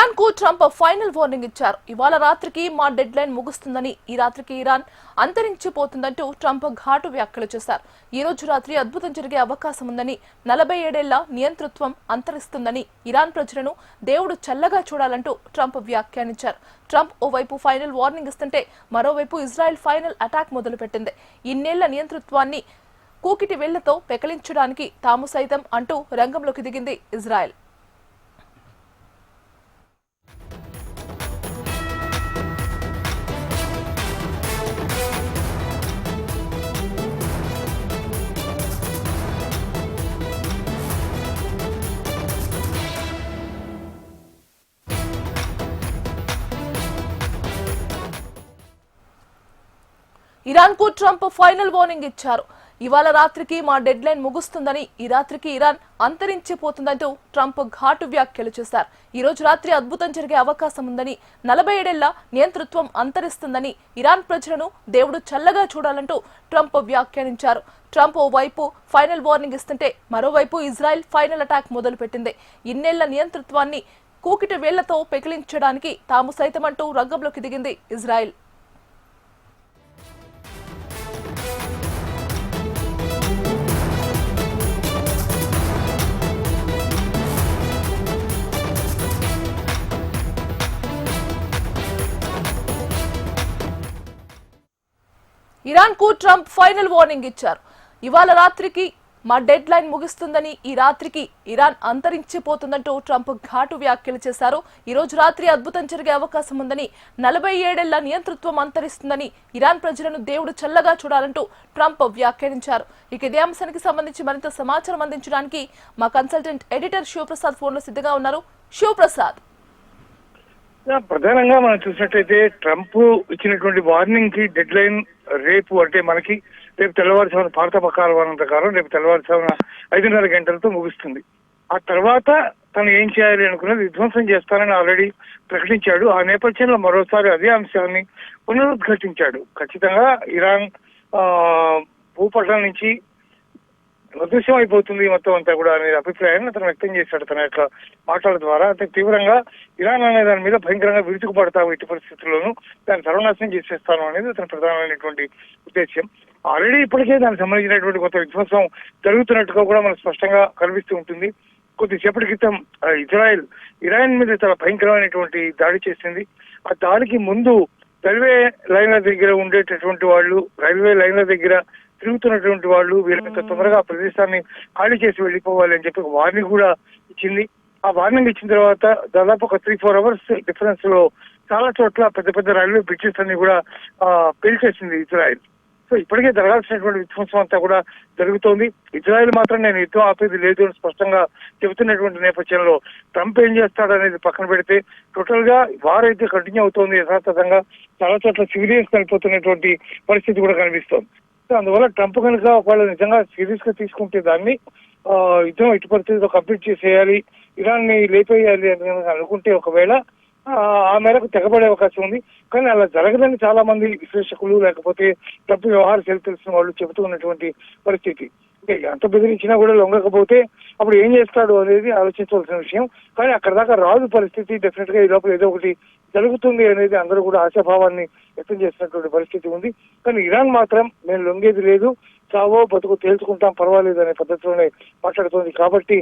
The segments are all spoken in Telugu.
ఇరాన్ కు ట్రంప్ ఫైనల్ వార్నింగ్ ఇచ్చారు. ఇవాళ రాత్రికి మా డెడ్ లైన్ ముగుస్తుందని, ఈ రాత్రికి ఇరాన్ అంతరించిపోతుందంటూ ట్రంప్ ఘాటు వ్యాఖ్యలు చేశారు. ఈ రోజు రాత్రి అద్భుతం జరిగే అవకాశం ఉందని, 47 ఏళ్ల నియంతృత్వం అంతరిస్తుందని, ఇరాన్ ప్రజలను దేవుడు చల్లగా చూడాలంటూ ట్రంప్ వ్యాఖ్యానించారు. ట్రంప్ ఓవైపు ఫైనల్ వార్నింగ్ ఇస్తుంటే మరోవైపు ఇజ్రాయెల్ ఫైనల్ అటాక్ మొదలుపెట్టింది. ఇన్నేళ్ల నియంతృత్వాన్ని కూకిటి వేళ్లతో పెకలించడానికి తాము సైతం అంటూ రంగంలోకి దిగింది ఇజ్రాయెల్. ఇరాన్ కు ట్రంప్ ఫైనల్ వార్నింగ్ ఇచ్చారు. ఇవాళ రాత్రికి మా డెడ్ లైన్ ముగుస్తుందని, ఈ రాత్రికి ఇరాన్ అంతరించిపోతుందంటూ ట్రంప్ ఘాటు వ్యాఖ్యలు చేశారు. ఈ రోజు రాత్రి అద్భుతం జరిగే అవకాశం ఉందని, 47 ఏళ్ల నియంతృత్వం అంతరిస్తుందని, ఇరాన్ ప్రజలను దేవుడు చల్లగా చూడాలంటూ ట్రంప్ వ్యాఖ్యానించారు. ట్రంప్ ఓవైపు ఫైనల్ వార్నింగ్ ఇస్తుంటే మరోవైపు ఇజ్రాయెల్ ఫైనల్ అటాక్ మొదలుపెట్టింది. ఇన్నేళ్ల నియంతృత్వాన్ని కూకిటి వేళ్లతో పెకిలించడానికి తాము సైతమంటూ రంగంలోకి దిగింది ఇజ్రాయెల్. ఇరాన్ కు ట్రంప్ ఫైనల్ వార్నింగ్ ఇచ్చారు. ఇవాళ రాత్రికి మా డెడ్ లైన్ ముగుస్తుందని, ఈ రాత్రికి ఇరాన్ అంతరించిపోతుందంటూ ట్రంప్ ఘాటు వ్యాఖ్యలు చేశారు. ఈ రోజు రాత్రి అద్భుతం జరిగే అవకాశం ఉందని, 47 ఏళ్ల నియంతృత్వం అంతరిస్తుందని, ఇరాన్ ప్రజలను దేవుడు చల్లగా చూడాలంటూ ట్రంప్ వ్యాఖ్యానించారు. ఇక ఇదే అంశానికి సంబంధించి మరింత సమాచారం అందించడానికి మా కన్సల్టెంట్ ఎడిటర్ శివప్రసాద్ ఫోన్ లో సిద్ధంగా ఉన్నారు. శివప్రసాద్, ప్రధానంగా మనం చూసినట్లయితే ట్రంప్ ఇచ్చినటువంటి వార్నింగ్ కి డెడ్ లైన్ రేపు, అంటే మనకి రేపు తెల్లవారుజామున భారత ప్రకారం ప్రకారం రేపు తెల్లవారుజామున 5:30 గంటలతో ముగుస్తుంది. ఆ తర్వాత తను ఏం చేయాలి అనుకున్నది విధ్వంసం చేస్తానని ఆల్రెడీ ప్రకటించాడు. ఆ నేపథ్యంలో మరోసారి అదే అంశాన్ని పునరుద్ఘాటించాడు. ఖచ్చితంగా ఇరాన్ భూపటం నుంచి అదృశ్యం అయిపోతుంది మొత్తం అంతా కూడా అనే అభిప్రాయాన్ని అతను వ్యక్తం చేశాడు తన యొక్క మాటల ద్వారా. అంటే తీవ్రంగా ఇరాన్ అనే దాని మీద భయంకరంగా విరుచుకుపడతాము, ఎట్టి పరిస్థితుల్లోనూ దాన్ని సర్వనాశనం చేసేస్తాను అనేది అతని ప్రధానమైనటువంటి ఉద్దేశ్యం. ఆల్రెడీ ఇప్పటికే దానికి సంబంధించినటువంటి కొంత విధ్వంసం జరుగుతున్నట్టుగా కూడా మనకు స్పష్టంగా కనిపిస్తూ ఉంటుంది. కొద్దిసేపటి క్రితం ఇజ్రాయెల్ ఇరాన్ మీద చాలా భయంకరమైనటువంటి దాడి చేసింది. ఆ దాడికి ముందు రైల్వే లైన్ల దగ్గర ఉండేటటువంటి వాళ్ళు, రైల్వే లైన్ల దగ్గర తిరుగుతున్నటువంటి వాళ్ళు వీళ్ళంత తొందరగా ఆ ప్రదేశాన్ని ఖాళీ చేసి వెళ్ళిపోవాలి అని చెప్పి వార్నింగ్ కూడా ఇచ్చింది. ఆ వార్నింగ్ ఇచ్చిన తర్వాత దాదాపు ఒక 3-4 అవర్స్ డిఫరెన్స్ లో చాలా చోట్ల పెద్ద పెద్ద రైల్వే బ్రిడ్జెస్ అన్ని కూడా పేల్చేసింది ఇజ్రాయెల్. సో ఇప్పటికే జరగాల్సినటువంటి విధ్వంసం అంతా కూడా జరుగుతోంది. ఇజ్రాయెల్ మాత్రం నేను యుద్ధం ఆపేది లేదు అని స్పష్టంగా చెబుతున్నటువంటి నేపథ్యంలో ట్రంప్ ఏం చేస్తాడనేది పక్కన పెడితే టోటల్ గా వార్ అయితే కంటిన్యూ అవుతోంది. యథాతథంగా చాలా చోట్ల సివిలియన్స్ కలిపోతున్నటువంటి పరిస్థితి కూడా కనిపిస్తోంది. సో అందువల్ల ట్రంప్ కనుక ఒకవేళ నిజంగా సీరియస్ గా తీసుకుంటే దాన్ని యుద్ధం ఎట్టి పరిస్థితిలో కంప్లీట్ చేసేయాలి, ఇరాన్ ని లేపేయాలి అని అనుకుంటే ఒకవేళ ఆ మేరకు తెగబడే అవకాశం ఉంది. కానీ అలా జరగదని చాలా మంది విశ్లేషకులు లేకపోతే ట్రంప్ వ్యవహార శైలి తెలిసిన వాళ్ళు చెబుతూ ఉన్నటువంటి పరిస్థితి. అంటే ఎంత బెదిరించినా కూడా లొంగకపోతే అప్పుడు ఏం చేస్తాడు అనేది ఆలోచించవలసిన విషయం. కానీ అక్కడ దాకా రాదు పరిస్థితి. డెఫినెట్ గా ఈ లోపల ఏదో ఒకటి జరుగుతుంది అనేది అందరూ కూడా ఆశాభావాన్ని వ్యక్తం చేసినటువంటి పరిస్థితి ఉంది. కానీ ఇరాన్ మాత్రం నేను లొంగేది లేదు, చావో బతుకు తేల్చుకుంటాం పర్వాలేదు అనే పద్ధతిలోనే మాట్లాడుతోంది. కాబట్టి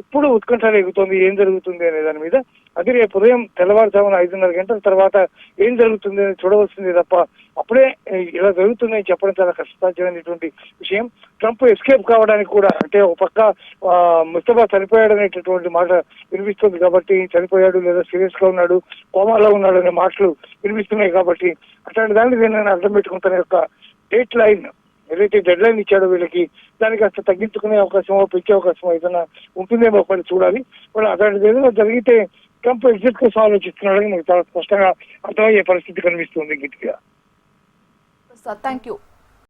ఇప్పుడు ఉత్కంఠ రేగుతోంది ఏం జరుగుతుంది అనే దాని మీద. అది రేపు ఉదయం తెల్లవారుజామున 5:30 గంటల తర్వాత ఏం జరుగుతుంది అని చూడవలసింది తప్ప అప్పుడే ఇలా జరుగుతుందని చెప్పడం చాలా కష్టసాధ్యమైనటువంటి విషయం. ట్రంప్ ఎస్కేప్ కావడానికి కూడా, అంటే ఒక పక్క ముస్తఫా చనిపోయాడు అనేటటువంటి మాట వినిపిస్తుంది కాబట్టి, చనిపోయాడు లేదా సీరియస్ గా ఉన్నాడు, కోమాలో ఉన్నాడు అనే మాటలు వినిపిస్తున్నాయి కాబట్టి అట్లాంటి దాన్ని నేను అర్థం పెట్టుకుని తన యొక్క డేట్ లైన్ ఏదైతే డెడ్ లైన్ ఇచ్చాడో వీళ్ళకి దానికి కాస్త తగ్గించుకునే అవకాశమో పెంచే అవకాశమో ఏదైనా ఉంటుందేమో ఒకటి చూడాలి. వాళ్ళు అట్లాంటిది ఏదైనా జరిగితే ట్రంప్ ఎగ్జిట్ కోసం ఆలోచిస్తున్నాడని మనకు చాలా స్పష్టంగా అర్థమయ్యే పరిస్థితి కనిపిస్తుంది గట్టిగా. Thank you.